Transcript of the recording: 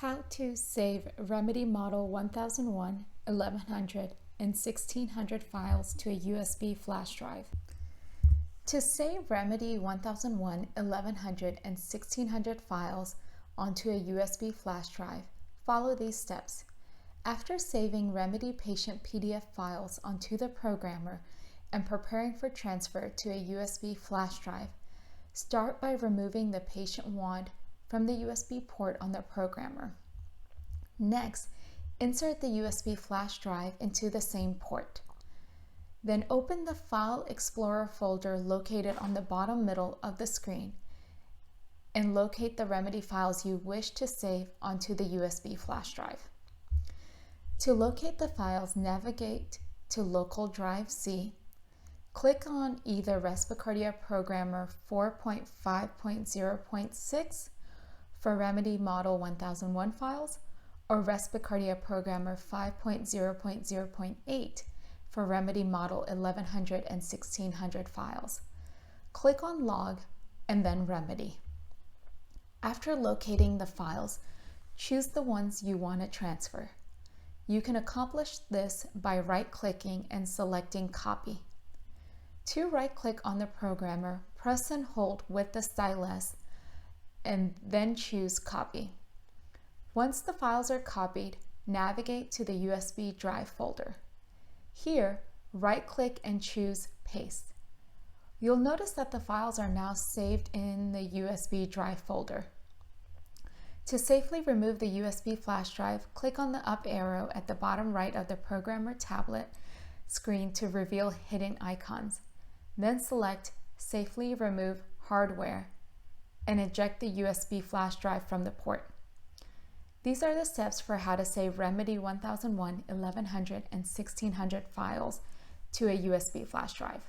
How to save Remedy Model 1001, 1100, and 1600 files to a USB flash drive. To save Remedy 1001, 1100, and 1600 files onto a USB flash drive, follow these steps. After saving Remedy patient PDF files onto the programmer and preparing for transfer to a USB flash drive, start by removing the patient wand from the USB port on the programmer. Next, insert the USB flash drive into the same port. Then open the File Explorer folder located on the bottom middle of the screen and locate the Remedy files you wish to save onto the USB flash drive. To locate the files, navigate to Local Drive C. Click on either Respicardia Programmer 4.5.0.6 for Remedy Model 1001 files, or Respicardia Programmer 5.0.0.8 for Remedy Model 1100 and 1600 files. Click on Log and then Remedy. After locating the files, choose the ones you want to transfer. You can accomplish this by right-clicking and selecting Copy. To right-click on the programmer, press and hold with the stylus and then choose Copy. Once the files are copied, navigate to the USB drive folder. Here, right-click and choose Paste. You'll notice that the files are now saved in the USB drive folder. To safely remove the USB flash drive, click on the up arrow at the bottom right of the programmer tablet screen to reveal hidden icons. Then select Safely Remove Hardware and eject the USB flash drive from the port. These are the steps for how to save Remedy 1001, 1100, and 1600 files to a USB flash drive.